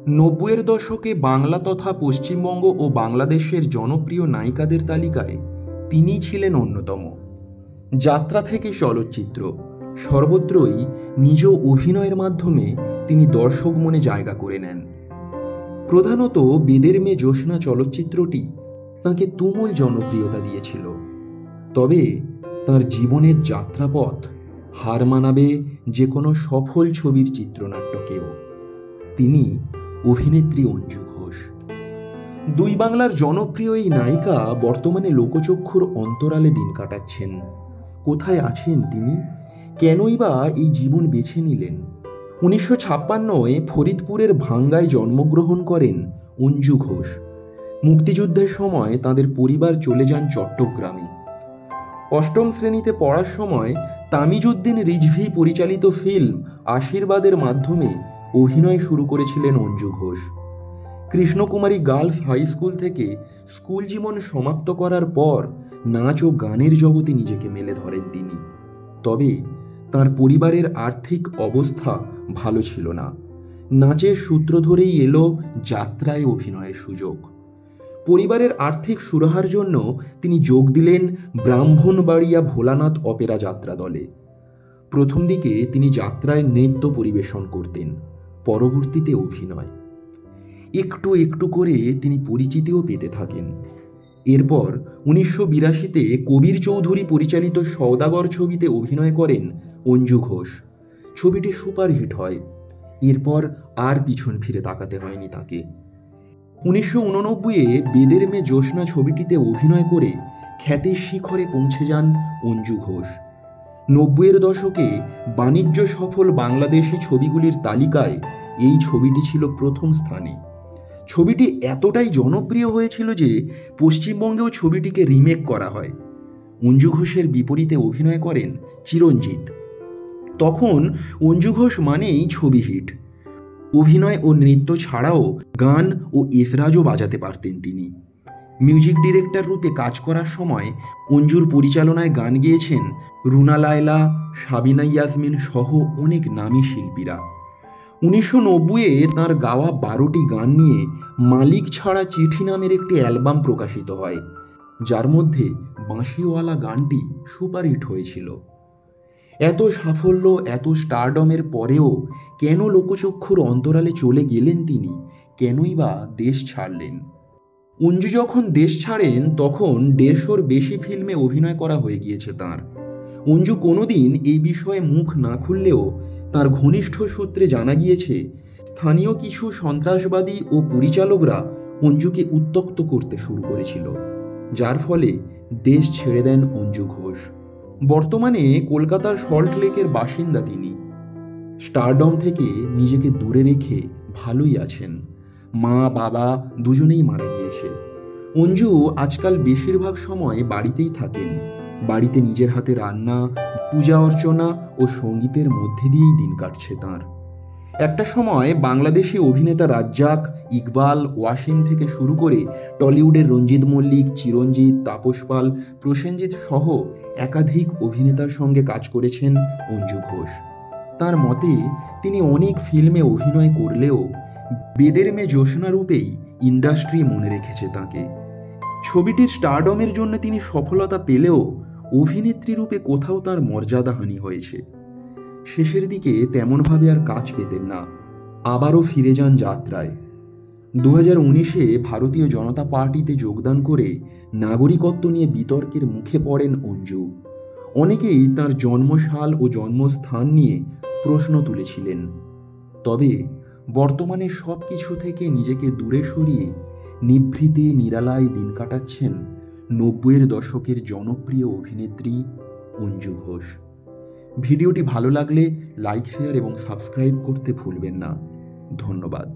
নব্বইয়ের দশকে বাংলা তথা পশ্চিমবঙ্গ ও বাংলাদেশের জনপ্রিয় নায়িকাদের তালিকায় তিনিই ছিলেন অন্যতম। যাত্রা থেকে চলচ্চিত্র সর্বত্রই নিজ অভিনয়ের মাধ্যমে তিনি দর্শক মনে জায়গা করে নেন। প্রধানত বেদের মেয়ে জ্যোৎস্না চলচ্চিত্রটি তাঁকে তুমুল জনপ্রিয়তা দিয়েছিল। তবে তাঁর জীবনের যাত্রাপথ হার মানাবে যে কোনো সফল ছবির চিত্রনাট্যকেও। তিনি অভিনেত্রী অঞ্জু ঘোষ। দুই বাংলার জনপ্রিয় এই নায়িকা বর্তমানে লোকচক্ষুর অন্তরালে দিন কাটাচ্ছেন। কোথায় আছেন তিনি? কেনই বা এই জীবন বেছে নিলেন? 1956 ফরিদপুরের ভাঙ্গায় জন্মগ্রহণ করেন অঞ্জু ঘোষ। মুক্তিযুদ্ধের সময় তাদের পরিবার চলে যান চট্টগ্রামে। অষ্টম শ্রেণীতে পড়ার সময় তামিজউদ্দিন রিজভী পরিচালিত ফিল্ম আশীর্বাদের মাধ্যমে অভিনয় শুরু করেছিলেন Anju Ghosh. Krishnakumari girls high school থেকে স্কুল জীবন সমাপ্ত করার পর নাচ ও গানের জগতে নিজেকে মেলে ধরেন তিনি। তবে তার পরিবারের আর্থিক অবস্থা ভালো ছিল না। নাচের সূত্র ধরেই এলো যাত্রায় অভিনয়ের সুযোগ। পরিবারের আর্থিক সুরাহার জন্য তিনি যোগ দিলেন ব্রাহ্মণবাড়িয়া ভোলানাথ অপেরা যাত্রা দলে। প্রথম দিকে তিনি যাত্রায় নৃত্য পরিবেশন করতেন, পরবর্তীতে অভিনয়। একটু একটু করে তিনি পরিচিতিও পেতে থাকেন। এরপর 1982-তে কবির চৌধুরী পরিচালিত সওদাগর ছবিতে অভিনয় করেন অঞ্জু ঘোষ। ছবিটি সুপারহিট হয়। এরপর আর পিছন ফিরে তাকাতে হয়নি তাকে। 1989-এ বেদের মেয়ে জ্যোৎস্না ছবিটিতে অভিনয় করে খ্যাতির শিখরে পৌঁছে যান অঞ্জু ঘোষ। 90-এর দশকে বাণিজ্য সফল বাংলাদেশি ছবিগুলির তালিকায় এই ছবিটি ছিল প্রথম স্থানে। ছবিটি এতটাই জনপ্রিয় হয়েছিল যে পশ্চিমবঙ্গেও ছবিটিকে রিমেক করা হয়। অঞ্জু ঘোষের বিপরীতে অভিনয় করেন চিরঞ্জিত। তখন অঞ্জু ঘোষ মানেই ছবি হিট। অভিনয় ও নৃত্য ছাড়াও গান ও এসরাজও বাজাতে পারতেন তিনি। মিউজিক ডিরেক্টর রূপে কাজ করার সময় অঞ্জুর পরিচালনায় গান গেয়েছেন রুনা লায়লা, সাবিনা ইয়াসমিন সহ অনেক নামী শিল্পীরা। 1990-এ তাঁর গাওয়া 12টি গান নিয়ে মালিক ছাড়া চিঠি নামের একটি অ্যালবাম প্রকাশিত হয়, যার মধ্যে বাঁশিওয়ালা গানটি সুপারহিট হয়েছিল। এত সাফল্য, এত স্টারডমের পরেও কেন লোকচক্ষুর অন্তরালে চলে গেলেন তিনি? কেনই বা দেশ ছাড়লেন? অঞ্জু যখন দেশ ছাড়েন তখন 150-র বেশি ফিল্মে অভিনয় করা হয়ে গিয়েছে তাঁর। অঞ্জু কোনোদিন এই বিষয়ে মুখ না খুললেও তার ঘনিষ্ঠ সূত্রে জানা গিয়েছে স্থানীয় কিছু সন্ত্রাসবাদী ও পরিচালকরা অঞ্জুকে উত্ত্যক্ত করতে শুরু করেছিল, যার ফলে দেশ ছেড়ে দেন অঞ্জু ঘোষ। বর্তমানে কলকাতার সল্টলেকের বাসিন্দা তিনি। স্টারডম থেকে নিজেকে দূরে রেখে ভালোই আছেন। মা বাবা দুজনেই মারা গিয়েছে। অঞ্জু আজকাল বেশিরভাগ সময় বাড়িতেই থাকেন। বাড়িতে নিজের হাতে রান্না, পূজা অর্চনা ও সঙ্গীতের মধ্যে দিয়েই দিন কাটছে তাঁর। একটা সময় বাংলাদেশি অভিনেতা রাজ্জাক, ইকবাল, ওয়াসিম থেকে শুরু করে টলিউডের রঞ্জিত মল্লিক, চিরঞ্জিত, তাপস পাল, প্রসেনজিৎ সহ একাধিক অভিনেতার সঙ্গে কাজ করেছেন অঞ্জু ঘোষ। তার মতে তিনি অনেক ফিল্মে অভিনয় করলেও বেদের মেয়ে জ্যোৎস্না রূপেই ইন্ডাস্ট্রি মনে রেখেছে তাঁকে। ছবিটির স্টারডমের জন্য তিনি সফলতা পেলেও অভিনেত্রী রূপে কোথাও তার মর্যাদাহানি হয়েছে। শেষের দিকে তেমনভাবে আর কাজ পেতেন না। আবারও ফিরে যান যাত্রায়। 2019-এ ভারতীয় জনতা পার্টিতে যোগদান করে নাগরিকত্ব নিয়ে বিতর্কের মুখে পড়েন অঞ্জু। অনেকেই তার জন্মসাল ও জন্মস্থান নিয়ে প্রশ্ন তুলেছিলেন। তবে বর্তমানে সব কিছু থেকে নিজেকে দূরে সরিয়ে নিভৃতে নিরালায় দিন কাটাচ্ছেন 90-এর দশকের জনপ্রিয় অভিনেত্রী অঞ্জু ঘোষ। ভিডিওটি ভালো লাগলে লাইক, শেয়ার এবং সাবস্ক্রাইব করতে ভুলবেন না। ধন্যবাদ।